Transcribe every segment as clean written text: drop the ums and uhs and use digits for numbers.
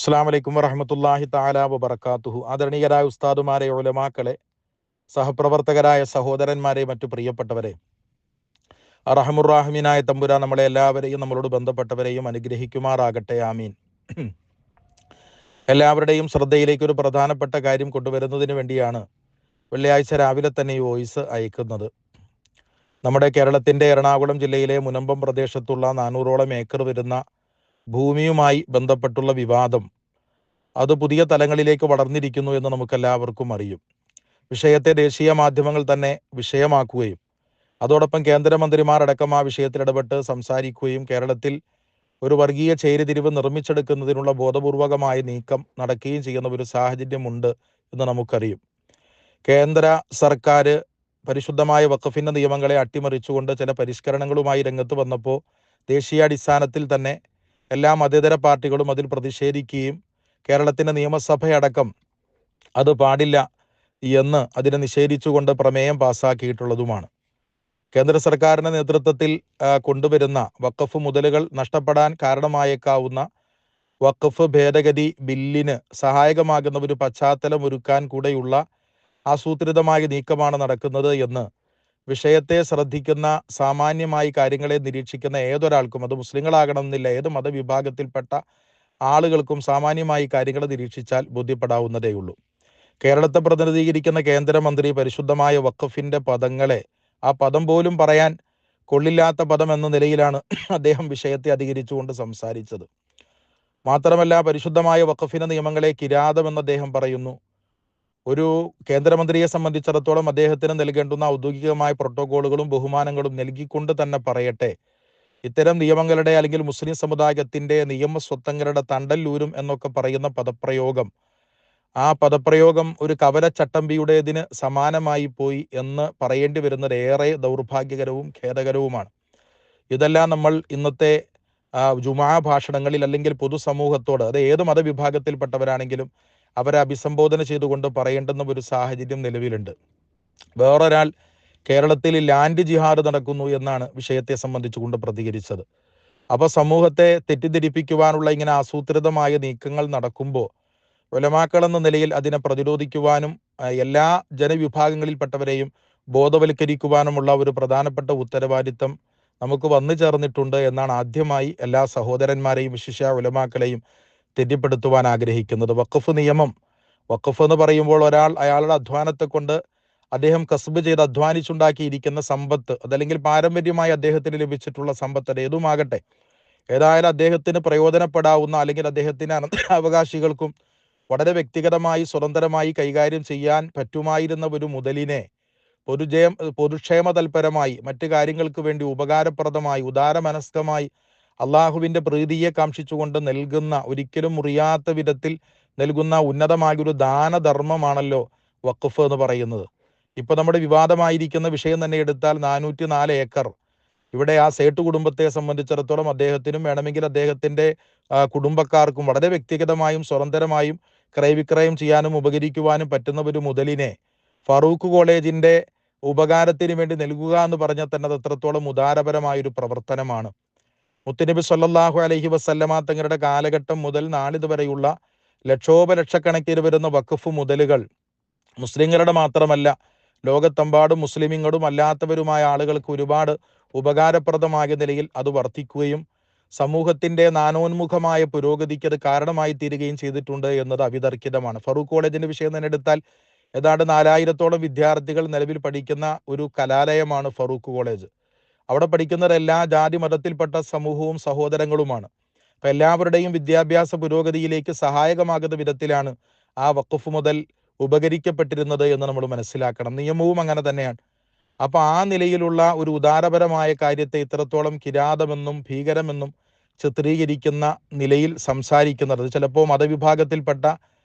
അസ്സലാമു അലൈക്കും വറഹ്മത്തുള്ളാഹി തആല വബറകാതുഹു. ആദരണീയരായ ഉസ്താദുമാരെ, ഉലമാക്കളെ, സഹപ്രവർത്തകരായ സഹോദരന്മാരെ, മറ്റു പ്രിയപ്പെട്ടവരെ, അർഹമുർറാഹിമീനായ തമ്പുരാൻ നമ്മളെ എല്ലാവരെയും നമ്മളോട് ബന്ധപ്പെട്ടവരെയും അനുഗ്രഹിക്കുമാറാകട്ടെ. ആമീൻ. എല്ലാവരുടെയും ശ്രദ്ധയിലേക്ക് ഒരു പ്രധാനപ്പെട്ട കാര്യം കൊണ്ടുവരുന്നതിന് വേണ്ടിയാണ് വെള്ളിയാഴ്ച രാവിലെ തന്നെ ഈ വോയിസ് അയക്കുന്നത്. നമ്മുടെ കേരളത്തിൻ്റെ എറണാകുളം ജില്ലയിലെ മുനമ്പം പ്രദേശത്തുള്ള 400ഓളം ഏക്കർ വരുന്ന ഭൂമിയുമായി ബന്ധപ്പെട്ടുള്ള വിവാദം അത് പുതിയ തലങ്ങളിലേക്ക് വളർന്നിരിക്കുന്നു എന്ന് നമുക്കെല്ലാവർക്കും അറിയും. വിഷയത്തെ ദേശീയ മാധ്യമങ്ങൾ തന്നെ വിഷയമാക്കുകയും അതോടൊപ്പം കേന്ദ്രമന്ത്രിമാരടക്കം ആ വിഷയത്തിൽ ഇടപെട്ട് സംസാരിക്കുകയും കേരളത്തിൽ ഒരു വർഗീയ ചേരിതിരിവ് നിർമ്മിച്ചെടുക്കുന്നതിനുള്ള ബോധപൂർവകമായ നീക്കം നടക്കുകയും ചെയ്യുന്ന ഒരു സാഹചര്യമുണ്ട് എന്ന് നമുക്കറിയും. കേന്ദ്ര സർക്കാർ പരിശുദ്ധമായ വഖഫിൻ്റെ നിയമങ്ങളെ അട്ടിമറിച്ചുകൊണ്ട് ചില പരിഷ്കരണങ്ങളുമായി രംഗത്ത് വന്നപ്പോൾ ദേശീയാടിസ്ഥാനത്തിൽ തന്നെ എല്ലാ മതേതര പാർട്ടികളും അതിൽ പ്രതിഷേധിക്കുകയും കേരളത്തിൻ്റെ നിയമസഭയടക്കം അത് പാടില്ല എന്ന് അതിനെ നിഷേധിച്ചുകൊണ്ട് പ്രമേയം പാസ്സാക്കിയിട്ടുള്ളതുമാണ്. കേന്ദ്ര സർക്കാരിൻ്റെ നേതൃത്വത്തിൽ കൊണ്ടുവരുന്ന വഖഫ് മുതലുകൾ നഷ്ടപ്പെടാൻ കാരണമായേക്കാവുന്ന വഖഫ് ഭേദഗതി ബില്ലിന് സഹായകമാകുന്ന ഒരു പശ്ചാത്തലം ഒരുക്കാൻ കൂടെയുള്ള ആസൂത്രിതമായ നീക്കമാണ് നടക്കുന്നത് എന്ന് വിഷയത്തെ ശ്രദ്ധിക്കുന്ന, സാമാന്യമായി കാര്യങ്ങളെ നിരീക്ഷിക്കുന്ന ഏതൊരാൾക്കും, അത് മുസ്ലിങ്ങളാകണമെന്നില്ല, ഏത് മതവിഭാഗത്തിൽപ്പെട്ട ആളുകൾക്കും സാമാന്യമായി കാര്യങ്ങൾ നിരീക്ഷിച്ചാൽ ബോധ്യപ്പെടാവുന്നതേയുള്ളൂ. കേരളത്തെ പ്രതിനിധീകരിക്കുന്ന കേന്ദ്രമന്ത്രി പരിശുദ്ധമായ വഖഫിൻ്റെ പദങ്ങളെ, ആ പദം പോലും പറയാൻ കൊള്ളില്ലാത്ത പദം എന്ന നിലയിലാണ് അദ്ദേഹം വിഷയത്തെ അധികരിച്ചുകൊണ്ട് സംസാരിച്ചത്. മാത്രമല്ല, പരിശുദ്ധമായ വഖഫിൻ്റെ നിയമങ്ങളെ കിരാതമെന്ന് അദ്ദേഹം പറയുന്നു. ഒരു കേന്ദ്രമന്ത്രിയെ സംബന്ധിച്ചിടത്തോളം അദ്ദേഹത്തിന് നൽകേണ്ടുന്ന ഔദ്യോഗികമായ പ്രോട്ടോകോളുകളും ബഹുമാനങ്ങളും നൽകിക്കൊണ്ട് തന്നെ പറയട്ടെ, ഇത്തരം നിയമങ്ങളുടെ അല്ലെങ്കിൽ മുസ്ലിം സമുദായത്തിൻ്റെ നിയമസ്വത്വങ്ങളുടെ തണ്ടല്ലൂരും എന്നൊക്കെ പറയുന്ന പദപ്രയോഗം, ആ പദപ്രയോഗം ഒരു കവലച്ചട്ടമ്പിയുടേതിന് സമാനമായി പോയി എന്ന് പറയേണ്ടി വരുന്നത് ഏറെ ദൗർഭാഗ്യകരവും ഖേദകരവുമാണ്. ഇതെല്ലാം നമ്മൾ ഇന്നത്തെ ജുമാ ഭാഷണങ്ങളിൽ അല്ലെങ്കിൽ പൊതുസമൂഹത്തോട്, അത് ഏത് മതവിഭാഗത്തിൽപ്പെട്ടവരാണെങ്കിലും അവരെ അഭിസംബോധന ചെയ്തുകൊണ്ട് പറയേണ്ടുന്ന ഒരു സാഹചര്യം നിലവിലുണ്ട്. വേറൊരാൾ കേരളത്തിൽ ലാൻഡ് ജിഹാദ് നടക്കുന്നു എന്നാണ് വിഷയത്തെ സംബന്ധിച്ചുകൊണ്ട് പ്രതികരിച്ചത്. അപ്പോൾ സമൂഹത്തെ തെറ്റിദ്ധരിപ്പിക്കുവാനുള്ള ഇങ്ങനെ ആസൂത്രിതമായ നീക്കങ്ങൾ നടക്കുമ്പോൾ ഉലമാക്കൾ എന്ന നിലയിൽ അതിനെ പ്രതിരോധിക്കുവാനും എല്ലാ ജനവിഭാഗങ്ങളിൽപ്പെട്ടവരെയും ബോധവൽക്കരിക്കുവാനുമുള്ള ഒരു പ്രധാനപ്പെട്ട ഉത്തരവാദിത്തം നമുക്ക് വന്നു ചേർന്നിട്ടുണ്ട് എന്നാണ് ആദ്യമായി എല്ലാ സഹോദരന്മാരെയും വിശിഷ്യ ഉലമാക്കളെയും തെറ്റിപ്പെടുത്തുവാൻ ആഗ്രഹിക്കുന്നത്. വഖഫ് നിയമം, വഖഫ് എന്ന് പറയുമ്പോൾ ഒരാൾ അയാളുടെ അധ്വാനത്തെ കൊണ്ട് അദ്ദേഹം കസ്ബ് ചെയ്ത് അധ്വാനിച്ചുണ്ടാക്കിയിരിക്കുന്ന സമ്പത്ത്, അതല്ലെങ്കിൽ പാരമ്പര്യമായി അദ്ദേഹത്തിന് ലഭിച്ചിട്ടുള്ള സമ്പത്ത്, അത് ഏതുമാകട്ടെ, ഏതായാലും അദ്ദേഹത്തിന് പ്രയോജനപ്പെടാവുന്ന അല്ലെങ്കിൽ അദ്ദേഹത്തിന് അനന്തരാവകാശികൾക്കും വളരെ വ്യക്തിഗതമായി സ്വതന്ത്രമായി കൈകാര്യം ചെയ്യാൻ പറ്റുമായിരുന്ന ഒരു മുതലിനെ പൊതുക്ഷേമ തൽപരമായി മറ്റു കാര്യങ്ങൾക്ക് വേണ്ടി ഉപകാരപ്രദമായി ഉദാരമനസ്കമായി അള്ളാഹുവിൻ്റെ പ്രീതിയെ കാംക്ഷിച്ചുകൊണ്ട് നൽകുന്ന, ഒരിക്കലും മുറിയാത്ത വിധത്തിൽ നൽകുന്ന ഉന്നതമായൊരു ദാനധർമ്മമാണല്ലോ വഖഫ് എന്ന് പറയുന്നത്. ഇപ്പൊ നമ്മുടെ വിവാദമായിരിക്കുന്ന വിഷയം തന്നെ എടുത്താൽ 404 ഏക്കർ ഇവിടെ ആ സേട്ട് കുടുംബത്തെ സംബന്ധിച്ചിടത്തോളം അദ്ദേഹത്തിനും വേണമെങ്കിൽ അദ്ദേഹത്തിൻ്റെ കുടുംബക്കാർക്കും വളരെ വ്യക്തിഗതമായും സ്വതന്ത്രമായും ക്രയവിക്രയം ചെയ്യാനും ഉപകരിക്കുവാനും പറ്റുന്ന ഒരു മുതലിനെ ഫറൂഖ് കോളേജിൻ്റെ ഉപകാരത്തിന് വേണ്ടി നൽകുക എന്ന് പറഞ്ഞാൽ തന്നെ അത് എത്രത്തോളം ഉദാരപരമായൊരു പ്രവർത്തനമാണ്. മുത്തുനബി സല്ലല്ലാഹു അലൈഹി വസല്ലമ തങ്ങളുടെ കാലഘട്ടം മുതൽ നാളിതുവരെയുള്ള ലക്ഷോപലക്ഷക്കണക്കിന് വരുന്ന വഖഫ് മുതലുകൾ മുസ്ലിങ്ങളുടെ മാത്രമല്ല, ലോകത്തെമ്പാടും മുസ്ലിമീങ്ങളും അല്ലാത്തവരുമായ ആളുകൾക്ക് ഒരുപാട് ഉപകാരപ്രദമായ നിലയിൽ അത് വർദ്ധിക്കുകയും സമൂഹത്തിൻ്റെ നാനോന്മുഖമായ പുരോഗതിക്ക് അത് കാരണമായി തീരുകയും ചെയ്തിട്ടുണ്ട് എന്നത് അവിതർക്കിതമാണ്. ഫറൂഖ് കോളേജിൻ്റെ വിഷയം തന്നെ എടുത്താൽ ഏതാണ്ട് 4000-ഓളം വിദ്യാർത്ഥികൾ നിലവിൽ പഠിക്കുന്ന ഒരു കലാലയമാണ് ഫറൂഖ് കോളേജ്. അവിടെ പഠിക്കുന്നവരെല്ലാ ജാതി മതത്തിൽപ്പെട്ട സമൂഹവും സഹോദരങ്ങളുമാണ്. അപ്പം എല്ലാവരുടെയും വിദ്യാഭ്യാസ പുരോഗതിയിലേക്ക് സഹായകമാകുന്ന വിധത്തിലാണ് ആ വഖഫ് മുതൽ ഉപകരിക്കപ്പെട്ടിരുന്നത് എന്ന് നമ്മൾ മനസ്സിലാക്കണം. നിയമവും അങ്ങനെ തന്നെയാണ്. അപ്പം ആ നിലയിലുള്ള ഒരു ഉദാരപരമായ കാര്യത്തെ ഇത്രത്തോളം കിരാതമെന്നും ഭീകരമെന്നും ചിത്രീകരിക്കുന്ന നിലയിൽ സംസാരിക്കുന്നത്, ചിലപ്പോൾ മതവിഭാഗത്തിൽപ്പെട്ട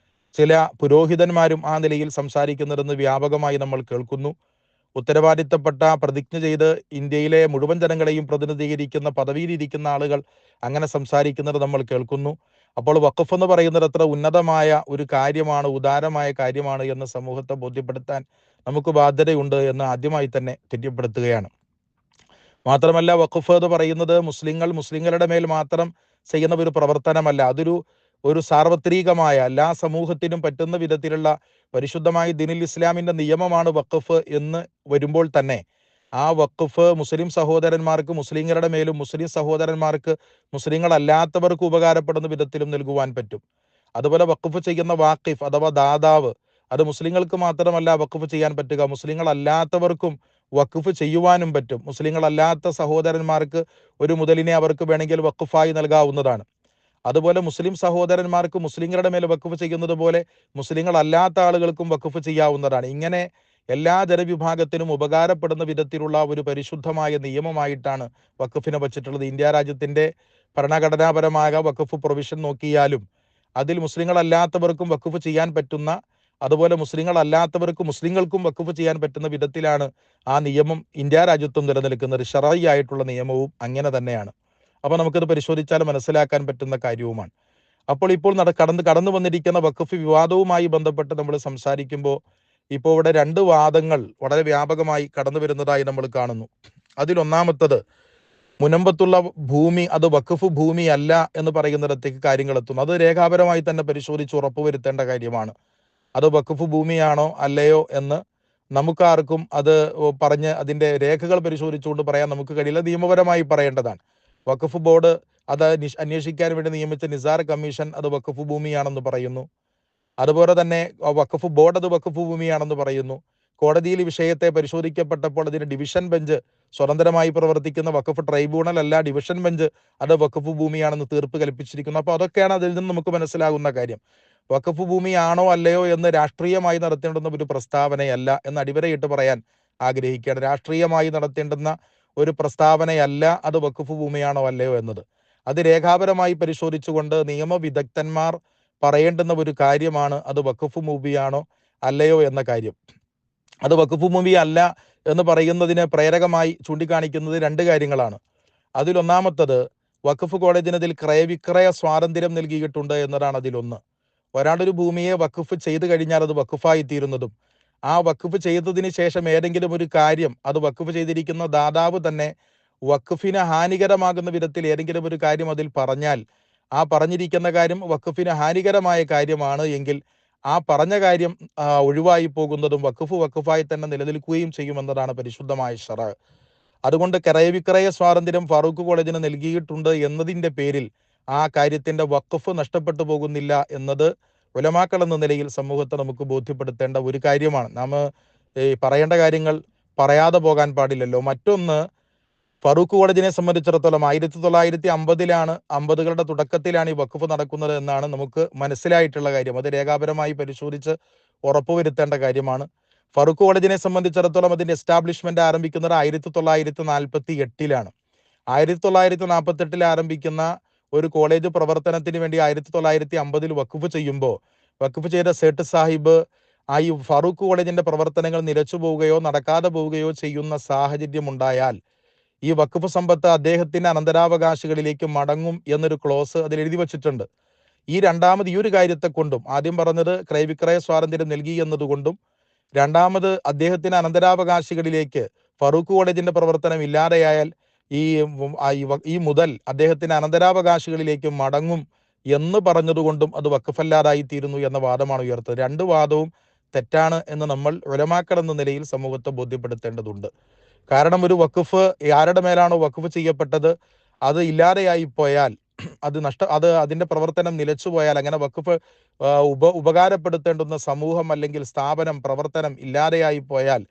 ചില പുരോഹിതന്മാരും ആ നിലയിൽ സംസാരിക്കുന്നതെന്ന് വ്യാപകമായി നമ്മൾ കേൾക്കുന്നു. ഉത്തരവാദിത്തപ്പെട്ട പ്രതിജ്ഞ ചെയ്ത് ഇന്ത്യയിലെ മുഴുവൻ ജനങ്ങളെയും പ്രതിനിധീകരിക്കുന്ന പദവിയിലിരിക്കുന്ന ആളുകൾ അങ്ങനെ സംസാരിക്കുന്നത് നമ്മൾ കേൾക്കുന്നു. അപ്പോൾ വഖഫ് എന്ന് പറയുന്നത് അത്ര ഉന്നതമായ ഒരു കാര്യമാണ്, ഉദാരമായ കാര്യമാണ് എന്ന് സമൂഹത്തെ ബോധ്യപ്പെടുത്താൻ നമുക്ക് ബാധ്യതയുണ്ട് എന്ന് ആദ്യമായി തന്നെ തെറ്റിപ്പെടുത്തുകയാണ്. മാത്രമല്ല, വഖഫ് എന്ന് പറയുന്നത് മുസ്ലിങ്ങളുടെ മേൽ മാത്രം ചെയ്യുന്ന ഒരു പ്രവർത്തനമല്ല. അതൊരു ഒരു സാർവത്രികമായ എല്ലാ സമൂഹത്തിനും പറ്റുന്ന വിധത്തിലുള്ള പരിശുദ്ധമായ ദീനുൽ ഇസ്ലാമിന്റെ നിയമമാണ് വഖഫ് എന്ന് വരുമ്പോൾ തന്നെ ആ വഖഫ് മുസ്ലിം സഹോദരന്മാർക്ക് മുസ്ലിങ്ങളുടെ മേലും മുസ്ലിം സഹോദരന്മാർക്ക് മുസ്ലിങ്ങളല്ലാത്തവർക്ക് ഉപകാരപ്പെടുന്ന വിധത്തിലും നൽകുവാൻ പറ്റും. അതുപോലെ വഖഫ് ചെയ്യുന്ന വാഖിഫ് അഥവാ ദാതാവ് അത് മുസ്ലിങ്ങൾക്ക് മാത്രമല്ല വഖഫ് ചെയ്യാൻ പറ്റുക, മുസ്ലിങ്ങളല്ലാത്തവർക്കും വഖഫ് ചെയ്യുവാനും പറ്റും. മുസ്ലിങ്ങളല്ലാത്ത സഹോദരന്മാർക്ക് ഒരു മുതലിനെ അവർക്ക് വേണമെങ്കിൽ വഖഫായി നൽകാവുന്നതാണ്. അതുപോലെ മുസ്ലിം സഹോദരന്മാർക്ക് മുസ്ലിങ്ങളുടെ മേൽ വഖഫ് ചെയ്യുന്നത് പോലെ മുസ്ലിങ്ങളല്ലാത്ത ആളുകൾക്കും വഖഫ് ചെയ്യാവുന്നതാണ്. ഇങ്ങനെ എല്ലാ ജനവിഭാഗത്തിനും ഉപകാരപ്പെടുന്ന വിധത്തിലുള്ള ഒരു പരിശുദ്ധമായ നിയമമായിട്ടാണ് വഖഫിനെ വച്ചിട്ടുള്ളത്. ഇന്ത്യ രാജ്യത്തിന്റെ ഭരണഘടനാപരമായ വഖഫ് പ്രൊവിഷൻ നോക്കിയാലും അതിൽ മുസ്ലിങ്ങളല്ലാത്തവർക്കും വഖഫ് ചെയ്യാൻ പറ്റുന്ന, അതുപോലെ മുസ്ലിങ്ങൾക്കും വഖഫ് ചെയ്യാൻ പറ്റുന്ന വിധത്തിലാണ് ആ നിയമം ഇന്ത്യ രാജ്യത്തും നിലനിൽക്കുന്നത്. ശറഈ ആയിട്ടുള്ള നിയമവും അങ്ങനെ തന്നെയാണ്. അപ്പോൾ നമുക്കത് പരിശോധിച്ചാൽ മനസ്സിലാക്കാൻ പറ്റുന്ന കാര്യവുമാണ്. അപ്പോൾ ഇപ്പോൾ കടന്നു വന്നിരിക്കുന്ന വഖഫ് വിവാദവുമായി ബന്ധപ്പെട്ട് നമ്മൾ സംസാരിക്കുമ്പോൾ ഇപ്പോൾ ഇവിടെ രണ്ട് വാദങ്ങൾ വളരെ വ്യാപകമായി കടന്നു വരുന്നതായി നമ്മൾ കാണുന്നു. അതിലൊന്നാമത്തത് മുനമ്പത്തുള്ള ഭൂമി അത് വഖഫ് ഭൂമി അല്ല എന്ന് പറയുന്നിടത്തേക്ക് കാര്യങ്ങൾ എത്തുന്നു. അത് രേഖാപരമായി തന്നെ പരിശോധിച്ച് ഉറപ്പുവരുത്തേണ്ട കാര്യമാണ്. അത് വഖഫ് ഭൂമിയാണോ അല്ലയോ എന്ന് നമുക്കാർക്കും അത് പറഞ്ഞ് അതിന്റെ രേഖകൾ പരിശോധിച്ചുകൊണ്ട് പറയാൻ നമുക്ക് കഴിയില്ല. നിയമപരമായി പറയേണ്ടതാണ്. വഖഫ് ബോർഡ് അത് അന്വേഷിക്കാൻ വേണ്ടി നിയമിച്ച നിസാർ കമ്മീഷൻ അത് വഖഫ് ഭൂമിയാണെന്ന് പറയുന്നു. അതുപോലെ തന്നെ വഖഫ് ബോർഡ് അത് വഖഫ് ഭൂമിയാണെന്ന് പറയുന്നു. കോടതിയിൽ വിഷയത്തെ പരിശോധിക്കപ്പെട്ടപ്പോൾ അതിന് ഡിവിഷൻ ബെഞ്ച്, സ്വതന്ത്രമായി പ്രവർത്തിക്കുന്ന വഖഫ് ട്രൈബ്യൂണൽ അല്ല, ഡിവിഷൻ ബെഞ്ച് അത് വഖഫ് ഭൂമിയാണെന്ന് തീർപ്പ് കൽപ്പിച്ചിരിക്കുന്നു. അപ്പോൾ അതൊക്കെയാണ് അതിൽ നിന്ന് നമുക്ക് മനസ്സിലാകുന്ന കാര്യം. വഖഫ് ഭൂമിയാണോ അല്ലയോ എന്ന് രാഷ്ട്രീയമായി നടത്തേണ്ടുന്ന ഒരു പ്രസ്താവനയല്ല എന്ന് അടിവരയിട്ട് പറയാൻ ആഗ്രഹിക്കുകയാണ്. രാഷ്ട്രീയമായി നടത്തേണ്ടുന്ന ഒരു പ്രസ്താവനയല്ല അത് വഖഫ് ഭൂമിയാണോ അല്ലയോ എന്നത്. അത് രേഖാപരമായി പരിശോധിച്ചുകൊണ്ട് നിയമവിദഗ്ധന്മാർ പറയേണ്ടുന്ന ഒരു കാര്യമാണ് അത് വഖഫ് ഭൂമിയാണോ അല്ലയോ എന്ന കാര്യം. അത് വഖഫ് ഭൂമി അല്ല എന്ന് പറയുന്നതിന് പ്രേരകമായി ചൂണ്ടിക്കാണിക്കുന്നത് രണ്ട് കാര്യങ്ങളാണ്. അതിലൊന്നാമത്തത് വഖഫ് കോളേജിന് അതിൽ ക്രയവിക്രയ സ്വാതന്ത്ര്യം നൽകിയിട്ടുണ്ട് എന്നതാണ് അതിലൊന്ന്. ഒരാളൊരു ഭൂമിയെ വഖഫ് ചെയ്തു കഴിഞ്ഞാൽ അത് വഖഫായി തീരുന്നതും ആ വഖഫ് ചെയ്തതിന് ശേഷം ഏതെങ്കിലും ഒരു കാര്യം അത് വഖഫ് ചെയ്തിരിക്കുന്ന ദാതാവ് തന്നെ വഖഫിന് ഹാനികരമാകുന്ന വിധത്തിൽ ഏതെങ്കിലും ഒരു കാര്യം അതിൽ പറഞ്ഞാൽ ആ പറഞ്ഞിരിക്കുന്ന കാര്യം വഖഫിന് ഹാനികരമായ കാര്യമാണ് എങ്കിൽ ആ പറഞ്ഞ കാര്യം ഒഴിവായി പോകുന്നതും വഖഫായി തന്നെ നിലനിൽക്കുകയും ചെയ്യുമെന്നതാണ് പരിശുദ്ധമായ ശറഅ്. അതുകൊണ്ട് ക്രയവിക്രയ സ്വാതന്ത്ര്യം ഫാറൂഖ് കോളേജിന് നൽകിയിട്ടുണ്ട് എന്നതിൻ്റെ പേരിൽ ആ കാര്യത്തിന്റെ വഖഫ് നഷ്ടപ്പെട്ടു പോകുന്നില്ല എന്നത് ഉലമാക്കൾ എന്ന നിലയിൽ സമൂഹത്തെ നമുക്ക് ബോധ്യപ്പെടുത്തേണ്ട ഒരു കാര്യമാണ്. നാം പറയേണ്ട കാര്യങ്ങൾ പറയാതെ പോകാൻ പാടില്ലല്ലോ. മറ്റൊന്ന്, ഫറൂഖ് കോളേജിനെ സംബന്ധിച്ചിടത്തോളം 1950-ലാണ്, 50കളുടെ തുടക്കത്തിലാണ് ഈ വഖഫ് നടക്കുന്നത് എന്നാണ് നമുക്ക് മനസ്സിലായിട്ടുള്ള കാര്യം. അത് രേഖാപരമായി പരിശോധിച്ച് ഉറപ്പുവരുത്തേണ്ട കാര്യമാണ്. ഫറൂഖ് കോളേജിനെ സംബന്ധിച്ചിടത്തോളം അതിന്റെ എസ്റ്റാബ്ലിഷ്മെന്റ് ആരംഭിക്കുന്നത് 1948-ലാണ്. 1948 ആരംഭിക്കുന്ന ഒരു കോളേജ് പ്രവർത്തനത്തിന് വേണ്ടി 1950 വഖഫ് ചെയ്യുമ്പോൾ വഖഫ് ചെയ്ത സേട്ട് സാഹിബ് ഈ ഫറൂഖ് കോളേജിന്റെ പ്രവർത്തനങ്ങൾ നിലച്ചു പോവുകയോ നടക്കാതെ പോവുകയോ ചെയ്യുന്ന സാഹചര്യം ഉണ്ടായാൽ ഈ വഖഫ് സമ്പത്ത് അദ്ദേഹത്തിന്റെ അനന്തരാവകാശികളിലേക്ക് മടങ്ങും എന്നൊരു ക്ലോസ് അതിൽ എഴുതി വച്ചിട്ടുണ്ട്. ഈ ഒരു കാര്യത്തെ കൊണ്ടും, ആദ്യം പറഞ്ഞത് ക്രയവിക്രയ സ്വാതന്ത്ര്യം നൽകി എന്നതുകൊണ്ടും, രണ്ടാമത് അദ്ദേഹത്തിന് അനന്തരാവകാശികളിലേക്ക് ഫറൂഖ് കോളേജിന്റെ പ്രവർത്തനം ഇല്ലാതെയായാൽ ഈ മുതൽ അദ്ദേഹത്തിന് അനന്തരാവകാശികളിലേക്ക് മടങ്ങും എന്ന് പറഞ്ഞതുകൊണ്ടും അത് വഖഫല്ലാതായി തീരുന്നു എന്ന വാദമാണ് ഉയർത്തത്. രണ്ട് വാദവും തെറ്റാണ് എന്ന് നമ്മൾ ഉലമാക്കൾ എന്ന നിലയിൽ സമൂഹത്തെ ബോധ്യപ്പെടുത്തേണ്ടതുണ്ട്. കാരണം ഒരു വഖഫ് ആരുടെ മേലാണോ വഖഫ് ചെയ്യപ്പെട്ടത് അത് ഇല്ലാതെയായി പോയാൽ, അത് അതിന്റെ പ്രവർത്തനം നിലച്ചു പോയാൽ, അങ്ങനെ വഖഫ് ഉപകാരപ്പെടുത്തേണ്ടുന്ന സമൂഹം അല്ലെങ്കിൽ സ്ഥാപനം പ്രവർത്തനം ഇല്ലാതെയായി പോയാൽ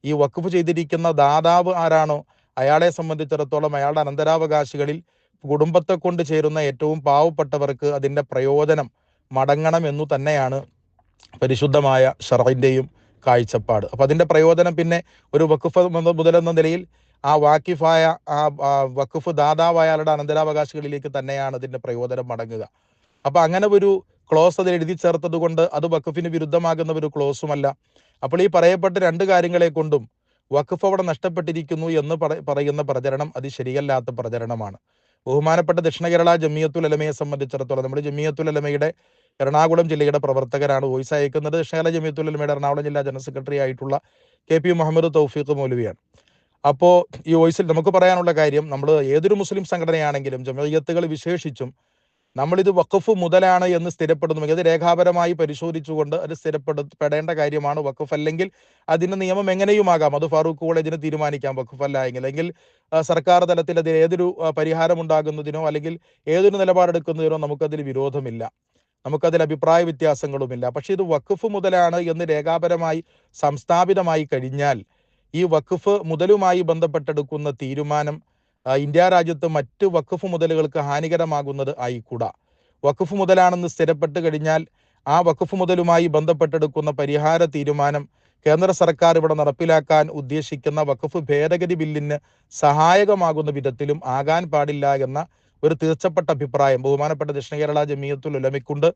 ഈ വഖഫ് ചെയ്തിരിക്കുന്ന ദാതാവ് ആരാണോ അയാളെ സംബന്ധിച്ചിടത്തോളം അയാളുടെ അനന്തരാവകാശികളിൽ കുടുംബത്തെ കൊണ്ട് ചേരുന്ന ഏറ്റവും പാവപ്പെട്ടവർക്ക് അതിന്റെ പ്രയോജനം മടങ്ങണം എന്നു തന്നെയാണ് പരിശുദ്ധമായ ശറഇന്റെയും കാഴ്ചപ്പാട്. അപ്പൊ അതിന്റെ പ്രയോജനം പിന്നെ ഒരു വഖഫ് മുതലെന്ന നിലയിൽ ആ വാക്കിഫായ ആ വഖഫ് ദാതാവ് അയാളുടെ അനന്തരാവകാശികളിലേക്ക് തന്നെയാണ് അതിന്റെ പ്രയോജനം മടങ്ങുക. അപ്പൊ അങ്ങനെ ഒരു ക്ലോസ് അതിൽ എഴുതി ചേർത്തത് കൊണ്ട് അത് വഖഫിന് വിരുദ്ധമാകുന്ന ഒരു ക്ലോസുമല്ല. അപ്പോൾ ഈ പറയപ്പെട്ട രണ്ട് കാര്യങ്ങളെ കൊണ്ടും വഖഫ് അവിടെ നഷ്ടപ്പെട്ടിരിക്കുന്നു എന്ന് പറയുന്ന പ്രചരണം അത് ശരിയല്ലാത്ത പ്രചരണമാണ്. ബഹുമാനപ്പെട്ട ദക്ഷിണ കേരള ജമിയത്തുൽ ഉലമയെ സംബന്ധിച്ചിടത്തോളം, നമ്മുടെ ജമിയത്തുൽ ഉലമയുടെ എറണാകുളം ജില്ലയുടെ പ്രവർത്തകരാണ് വോയിസ് അയക്കുന്നത്. ദക്ഷിണ കേരള ജമിയത്തുൽ ഉലമയുടെ എറണാകുളം ജില്ലാ ജനറൽ സെക്രട്ടറി ആയിട്ടുള്ള KP മുഹമ്മദ് തൗഫീഖ് മൗലവിയാണ്. അപ്പോൾ ഈ വോയിസിൽ നമുക്ക് പറയാനുള്ള കാര്യം, നമ്മൾ ഏതൊരു മുസ്ലിം സംഘടനയാണെങ്കിലും ജമിയത്തുകൾ വിശേഷിച്ചും നമ്മളിത് വഖഫ് മുതലാണ് എന്ന് സ്ഥിരപ്പെടുന്നുവെങ്കിൽ അത് രേഖാപരമായി പരിശോധിച്ചുകൊണ്ട് അത് സ്ഥിരപ്പെടേണ്ട കാര്യമാണ്. വഖഫ് അല്ലെങ്കിൽ അതിന്റെ നിയമം എങ്ങനെയുമാകാം. അത് ഫാറൂഖ് കോളേജിന് തീരുമാനിക്കാം വഖഫ് അല്ല എങ്കിൽ സർക്കാർ തലത്തിൽ അതിൽ ഏതൊരു പരിഹാരം ഉണ്ടാകുന്നതിനോ അല്ലെങ്കിൽ ഏതൊരു നിലപാടെടുക്കുന്നതിനോ നമുക്കതിൽ വിരോധമില്ല, നമുക്കതിൽ അഭിപ്രായ വ്യത്യാസങ്ങളുമില്ല. പക്ഷെ ഇത് വഖഫ് മുതലാണ് എന്ന് രേഖാപരമായി സംസ്ഥാപിതമായി കഴിഞ്ഞാൽ ഈ വഖഫ് മുതലുമായി ബന്ധപ്പെട്ടെടുക്കുന്ന തീരുമാനം ഇന്ത്യ രാജ്യത്ത് മറ്റ് വഖഫ് മുതലുകൾക്ക് ഹാനികരമാകുന്നത് ആയിക്കൂടാ. വഖഫ് മുതലാണെന്ന് സ്ഥിരപ്പെട്ട് കഴിഞ്ഞാൽ ആ വഖഫ് മുതലുമായി ബന്ധപ്പെട്ടെടുക്കുന്ന പരിഹാര തീരുമാനം കേന്ദ്ര സർക്കാർ ഇവിടെ നടപ്പിലാക്കാൻ ഉദ്ദേശിക്കുന്ന വഖഫ് ഭേദഗതി ബില്ലിന് സഹായകമാകുന്ന വിധത്തിലും ആകാൻ പാടില്ല എന്ന ഒരു തീർച്ചപ്പെട്ട അഭിപ്രായം ബഹുമാനപ്പെട്ട ദക്ഷിണ കേരള ജമിയത്തുൽ ഉലമയ്ക്കുണ്ട്.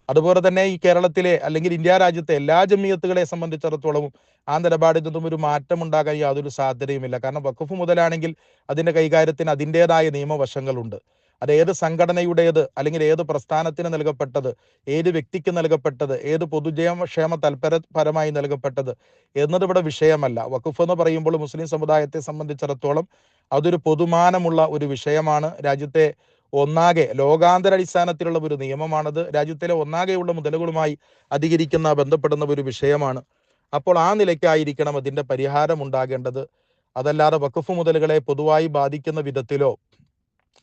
അതുപോലെ തന്നെ ഈ കേരളത്തിലെ അല്ലെങ്കിൽ ഇന്ത്യ രാജ്യത്തെ എല്ലാ ജമിയത്തുകളെ സംബന്ധിച്ചിടത്തോളവും ആ നിലപാടിൽ നിന്നും ഒരു മാറ്റം ഉണ്ടാകാൻ യാതൊരു സാധ്യതയുമില്ല. കാരണം വഖഫ് മുതലാണെങ്കിൽ അതിന്റെ കൈകാര്യത്തിന് അതിൻ്റെതായ നിയമവശങ്ങളുണ്ട്. അത് ഏത് സംഘടനയുടേത് അല്ലെങ്കിൽ ഏത് പ്രസ്ഥാനത്തിന് നൽകപ്പെട്ടത്, ഏത് വ്യക്തിക്ക് നൽകപ്പെട്ടത്, ഏത് പൊതുജനക്ഷേമ തൽപരപരമായി നൽകപ്പെട്ടത് എന്നത് ഇവിടെ വിഷയമല്ല. വഖഫ് എന്ന് പറയുമ്പോൾ മുസ്ലിം സമുദായത്തെ സംബന്ധിച്ചിടത്തോളം അതൊരു പൊതുമാനമുള്ള ഒരു വിഷയമാണ്. രാജ്യത്തെ ഒന്നാകെ ലോകാന്തര അടിസ്ഥാനത്തിലുള്ള ഒരു നിയമമാണത്. രാജ്യത്തിലെ ഒന്നാകെയുള്ള മുതലുകളുമായി അധികരിക്കുന്ന ബന്ധപ്പെടുന്ന ഒരു വിഷയമാണ്. അപ്പോൾ ആ നിലയ്ക്കായിരിക്കണം അതിന്റെ പരിഹാരം ഉണ്ടാകേണ്ടത്. അതല്ലാതെ വഖഫ് മുതലുകളെ പൊതുവായി ബാധിക്കുന്ന വിധത്തിലോ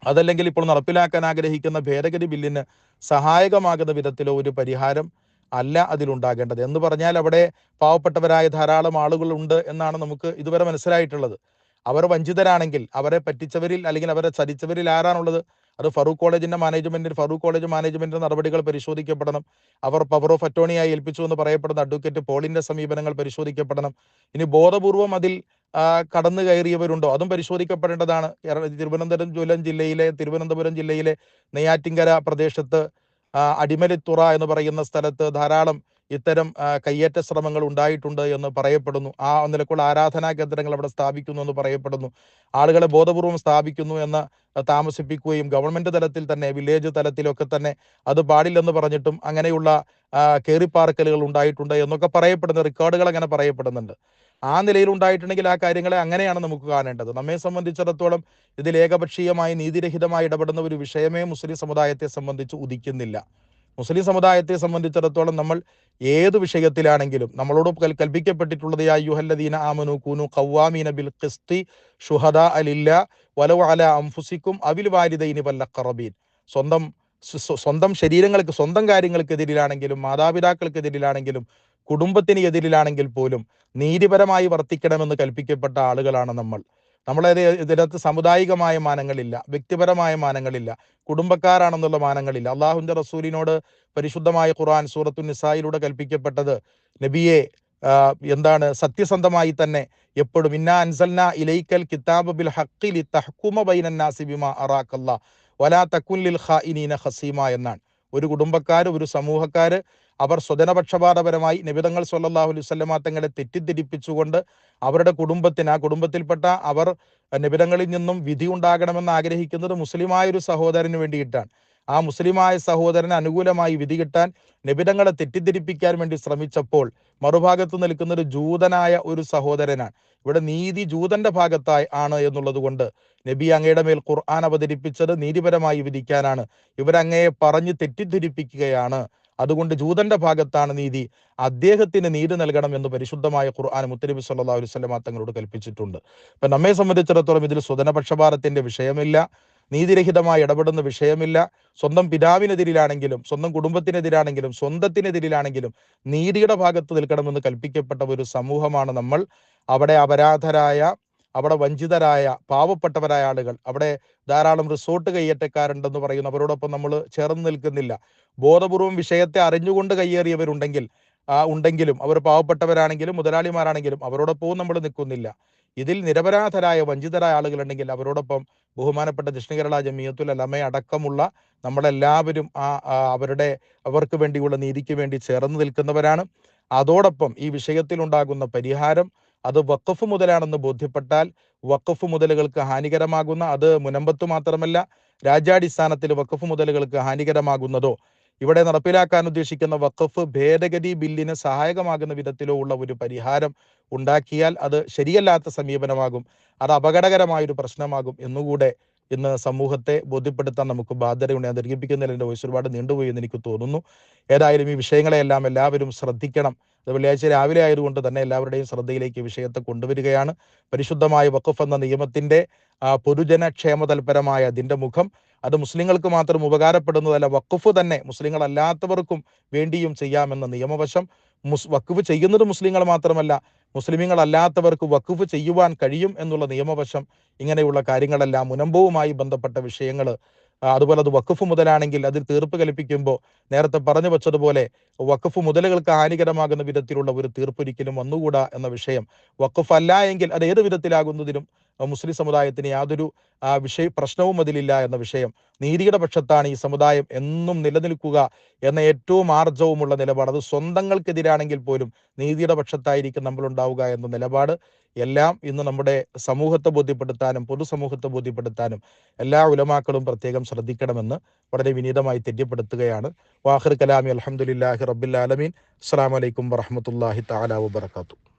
അതല്ലെങ്കിൽ ഇപ്പോൾ നടപ്പിലാക്കാൻ ആഗ്രഹിക്കുന്ന ഭേദഗതി ബില്ലിന് സഹായകമാകുന്ന വിധത്തിലോ ഒരു പരിഹാരം അല്ല അതിലുണ്ടാകേണ്ടത്. എന്ന് പറഞ്ഞാൽ അവിടെ പാവപ്പെട്ടവരായ ധാരാളം ആളുകൾ ഉണ്ട് എന്നാണ് നമുക്ക് ഇതുവരെ മനസ്സിലായിട്ടുള്ളത്. അവർ വഞ്ചിതരാണെങ്കിൽ അവരെ പറ്റിച്ചവരിൽ അല്ലെങ്കിൽ അവരെ ചതിച്ചവരിൽ ആരാണുള്ളത്? അത് ഫറൂഖ് കോളേജ് മാനേജ്മെന്റിന്റെ നടപടികൾ പരിശോധിക്കപ്പെടണം. അവർ പവർ ഓഫ് അറ്റോർണിയായി ഏൽപ്പിച്ചു എന്ന് പറയപ്പെടുന്ന അഡ്വക്കേറ്റ് പോളിന്റെ സമീപനങ്ങൾ പരിശോധിക്കപ്പെടണം. ഇനി ബോധപൂർവം അതിൽ കടന്നു കയറിയവരുണ്ടോ അതും പരിശോധിക്കപ്പെടേണ്ടതാണ്. തിരുവനന്തപുരം ജില്ലയിലെ നെയ്യാറ്റിൻകര പ്രദേശത്ത് അടിമലിത്തുറ എന്ന് പറയുന്ന സ്ഥലത്ത് ധാരാളം ഇത്തരം കയ്യേറ്റ ശ്രമങ്ങൾ ഉണ്ടായിട്ടുണ്ട് എന്ന് പറയപ്പെടുന്നു. ആ നിലക്കുള്ള ആരാധനാ കേന്ദ്രങ്ങൾ അവിടെ സ്ഥാപിക്കുന്നു എന്ന് പറയപ്പെടുന്നു. ആളുകളെ ബോധപൂർവം സ്ഥാപിക്കുന്നു എന്ന് താമസിപ്പിക്കുകയും ഗവൺമെന്റ് തലത്തിൽ തന്നെ വില്ലേജ് തലത്തിലൊക്കെ തന്നെ അത് പാടില്ലെന്ന് പറഞ്ഞിട്ടും അങ്ങനെയുള്ള കയറിപ്പാർക്കലുകൾ ഉണ്ടായിട്ടുണ്ട് എന്നൊക്കെ പറയപ്പെടുന്ന റെക്കോർഡുകൾ അങ്ങനെ പറയപ്പെടുന്നുണ്ട്. ആ നിലയിൽ ഉണ്ടായിട്ടുണ്ടെങ്കിൽ ആ കാര്യങ്ങളെ അങ്ങനെയാണ് നമുക്ക് കാണേണ്ടത്. നമ്മെ സംബന്ധിച്ചിടത്തോളം ഇതിൽ ഏകപക്ഷീയമായി നീതിരഹിതമായി ഇടപെടുന്ന ഒരു വിഷയമേ മുസ്ലിം സമുദായത്തെ സംബന്ധിച്ച് ഉദിക്കുന്നില്ല. മുസ്ലിം സമുദായത്തെ സംബന്ധിച്ചിടത്തോളം നമ്മൾ ഏത് വിഷയത്തിലാണെങ്കിലും നമ്മളോട് കൽപ്പിക്കപ്പെട്ടിട്ടുള്ളത് യാ അയ്യുഹല്ലദീന ആമനൂ കൂനൂ ഖവ്വാമീന ബിൽ ഖിസ്തി ശുഹദാ ലില്ലാ വലൗ അലാ അൻഫുസിക്കും അവിൽ വാലിദൈനി വൽ അഖറബീൻ. സ്വന്തം ശരീരങ്ങൾക്ക് സ്വന്തം കാര്യങ്ങൾക്കെതിരിലാണെങ്കിലും മാതാപിതാക്കൾക്കെതിരിലാണെങ്കിലും കുടുംബത്തിന് എതിരിലാണെങ്കിൽ പോലും നീതിപരമായി വർത്തിക്കണമെന്ന് കൽപ്പിക്കപ്പെട്ട ആളുകളാണ് നമ്മൾ. ഇതിനകത്ത് സാമുദായികമായ മാനങ്ങളില്ല, വ്യക്തിപരമായ മാനങ്ങളില്ല, കുടുംബക്കാരാണെന്നുള്ള മാനങ്ങളില്ല. അള്ളാഹുവിന്റെ റസൂലിനോട് പരിശുദ്ധമായ ഖുർആൻ സൂറത്തുൻ നിസായിലൂടെ കൽപ്പിക്കപ്പെട്ടത് നബിയെ എന്താണ് സത്യസന്ധമായി തന്നെ എപ്പോഴും ഇന്നാ അൻസൽനാ ഇലൈക്കൽ കിതാബ ബിൽ ഹഖ്ഖി ലിതഹ്കുമ ബൈനന്നാസി ബിമാ അറാക്കല്ലാഹ് വലാ തകുൻ ലിൽ ഖായിനീന ഖസീമ എന്നാണ്. ഒരു കുടുംബക്കാര്, ഒരു സമൂഹക്കാര് അവർ സ്വജനപക്ഷപാതപരമായി നബി തങ്ങൾ സ്വല്ലല്ലാഹു അലൈഹി വസല്ലമ തങ്ങളെ തെറ്റിദ്ധരിപ്പിച്ചുകൊണ്ട് അവരുടെ കുടുംബത്തിന്, ആ കുടുംബത്തിൽപ്പെട്ട അവർ നബി തങ്ങളിൽ നിന്നും വിധി ഉണ്ടാകണമെന്ന് ആഗ്രഹിക്കുന്നത് മുസ്ലിമായ ഒരു സഹോദരന് വേണ്ടിയിട്ടാണ്. ആ മുസ്ലിമായ സഹോദരന് അനുകൂലമായി വിധി കിട്ടാൻ നബി തങ്ങളെ തെറ്റിദ്ധരിപ്പിക്കാൻ വേണ്ടി ശ്രമിച്ചപ്പോൾ മറുഭാഗത്ത് നിൽക്കുന്നത് ജൂതനായ ഒരു സഹോദരനാണ്. ഇവിടെ നീതി ജൂതന്റെ ഭാഗത്തായി ആണ് എന്നുള്ളത് കൊണ്ട് നബി അങ്ങയുടെ മേൽ ഖുർആൻ അവതരിപ്പിച്ചത് നീതിപരമായി വിധിക്കാനാണ്. ഇവരങ്ങയെ പറഞ്ഞ് തെറ്റിദ്ധരിപ്പിക്കുകയാണ്. അതുകൊണ്ട് ജൂതന്റെ ഭാഗത്താണ് നീതി, അദ്ദേഹത്തിന് നീതി നൽകണം എന്ന് പരിശുദ്ധമായ ഖുർആൻ മുത്തനബി സല്ലല്ലാഹു അലൈഹി വസല്ലമ തങ്ങളോട് കൽപ്പിച്ചിട്ടുണ്ട്. അപ്പൊ നമ്മെ സംബന്ധിച്ചിടത്തോളം ഇതിൽ സ്വജനപക്ഷപാതത്തിന്റെ വിഷയമില്ല, നീതിരഹിതമായി ഇടപെടുന്ന വിഷയമില്ല. സ്വന്തം പിതാവിനെതിരിലാണെങ്കിലും സ്വന്തം കുടുംബത്തിനെതിരാണെങ്കിലും സ്വന്തത്തിനെതിരിലാണെങ്കിലും നീതിയുടെ ഭാഗത്ത് നിൽക്കണമെന്ന് കൽപ്പിക്കപ്പെട്ട ഒരു സമൂഹമാണ് നമ്മൾ. അവിടെ അപരാധരായ, അവിടെ വഞ്ചിതരായ, പാവപ്പെട്ടവരായ ആളുകൾ, അവിടെ ധാരാളം റിസോർട്ട് കയ്യേറ്റക്കാരുണ്ടെന്ന് പറയുന്നു. അവരോടൊപ്പം നമ്മൾ ചേർന്ന് നിൽക്കുന്നില്ല. ബോധപൂർവം വിഷയത്തെ അറിഞ്ഞുകൊണ്ട് ഉണ്ടെങ്കിലും അവർ പാവപ്പെട്ടവരാണെങ്കിലും മുതലാളിമാരാണെങ്കിലും അവരോടൊപ്പവും നമ്മൾ നിൽക്കുന്നില്ല. ഇതിൽ നിരപരാധരായ വഞ്ചിതരായ ആളുകളുണ്ടെങ്കിൽ അവരോടൊപ്പം ബഹുമാനപ്പെട്ട ദക്ഷിണ കേരള ജമിയത്തുൽ ഉലമ അടക്കമുള്ള നമ്മളെല്ലാവരും അവർക്ക് വേണ്ടിയുള്ള നീതിക്ക് വേണ്ടി ചേർന്ന് നിൽക്കുന്നവരാണ്. അതോടൊപ്പം ഈ വിഷയത്തിൽ ഉണ്ടാകുന്ന പരിഹാരം അത് വഖഫ് മുതലാണെന്ന് ബോധ്യപ്പെട്ടാൽ വഖഫ് മുതലുകൾക്ക് ഹാനികരമാകുന്ന, അത് മുനമ്പത്ത് മാത്രമല്ല രാജ്യാടിസ്ഥാനത്തിൽ വഖഫ് മുതലുകൾക്ക് ഹാനികരമാകുന്നതോ ഇവിടെ നടപ്പിലാക്കാൻ ഉദ്ദേശിക്കുന്ന വഖഫ് ഭേദഗതി ബില്ലിന് സഹായകമാകുന്ന വിധത്തിലോ ഉള്ള ഒരു പരിഹാരം ഉണ്ടാക്കിയാൽ അത് ശരിയല്ലാത്ത സമീപനമാകും, അത് അപകടകരമായൊരു പ്രശ്നമാകും എന്നുകൂടെ ഇന്ന് സമൂഹത്തെ ബോധ്യപ്പെടുത്താൻ നമുക്ക് ബാധ്യതയുണ്ട്. ഞാൻ ദീർഘിപ്പിക്കുന്നതിൽ എൻ്റെ വോയിസ് ഒരുപാട് നീണ്ടുപോയി എന്ന് എനിക്ക് തോന്നുന്നു. ഏതായാലും ഈ വിഷയങ്ങളെല്ലാം എല്ലാവരും ശ്രദ്ധിക്കണം. അത് വെള്ളിയാഴ്ച രാവിലെ ആയതുകൊണ്ട് തന്നെ എല്ലാവരുടെയും ശ്രദ്ധയിലേക്ക് ഈ വിഷയത്തെ കൊണ്ടുവരികയാണ്. പരിശുദ്ധമായ വഖഫ് എന്ന നിയമത്തിന്റെ പൊതുജനക്ഷേമ തൽപരമായ അതിന്റെ മുഖം അത് മുസ്ലിങ്ങൾക്ക് മാത്രം ഉപകാരപ്പെടുന്നതല്ല, വഖഫ് തന്നെ മുസ്ലിങ്ങളല്ലാത്തവർക്കും വേണ്ടിയും ചെയ്യാമെന്ന നിയമവശം. വഖഫ് ചെയ്യുന്നത് മുസ്ലിങ്ങൾ മാത്രമല്ല, മുസ്ലിമീങ്ങളല്ലാത്തവർക്ക് വഖഫ് ചെയ്യുവാൻ കഴിയും എന്നുള്ള നിയമവശം. ഇങ്ങനെയുള്ള കാര്യങ്ങളെല്ലാം മുനമ്പവുമായി ബന്ധപ്പെട്ട വിഷയങ്ങൾ. അതുപോലെ അത് വഖഫ് മുതലാണെങ്കിൽ അതിൽ തീർപ്പ് കൽപ്പിക്കുമ്പോൾ നേരത്തെ പറഞ്ഞു വെച്ചതുപോലെ വഖഫ് മുതലുകൾക്ക് ഹാനികരമാകുന്ന വിധത്തിലുള്ള ഒരു തീർപ്പ് ഒരിക്കലും വന്നുകൂടാ എന്ന വിഷയം. വഖഫ് അല്ല എങ്കിൽ അത് ഏത് വിധത്തിലാകുന്നതിനും മുസ്ലിം സമുദായത്തിന് യാതൊരു പ്രശ്നവും അതിലില്ല എന്ന വിഷയം. നീതിയുടെ പക്ഷത്താണ് ഈ സമുദായം എന്നും നിലനിൽക്കുക എന്ന ഏറ്റവും ആർജവുമുള്ള നിലപാട്. അത് സ്വന്തങ്ങൾക്കെതിരാണെങ്കിൽ പോലും നീതിയുടെ പക്ഷത്തായിരിക്കും നമ്മൾ ഉണ്ടാവുക എന്ന നിലപാട് എല്ലാം ഇന്ന് നമ്മുടെ സമൂഹത്തെ ബോധ്യപ്പെടുത്താനും പൊതുസമൂഹത്തെ ബോധ്യപ്പെടുത്താനും എല്ലാ ഉലമാക്കളും പ്രത്യേകം ശ്രദ്ധിക്കണമെന്ന് വളരെ വിനീതമായി തെര്യപ്പെടുത്തുകയാണ്. വാഹിർ കലാമി അൽഹംദുലില്ലാഹി റബ്ബിൽ ആലമീൻ. അസ്സലാമു അലൈക്കും വറഹ്മത്തുള്ളാഹി തആല വബറകാതുഹു.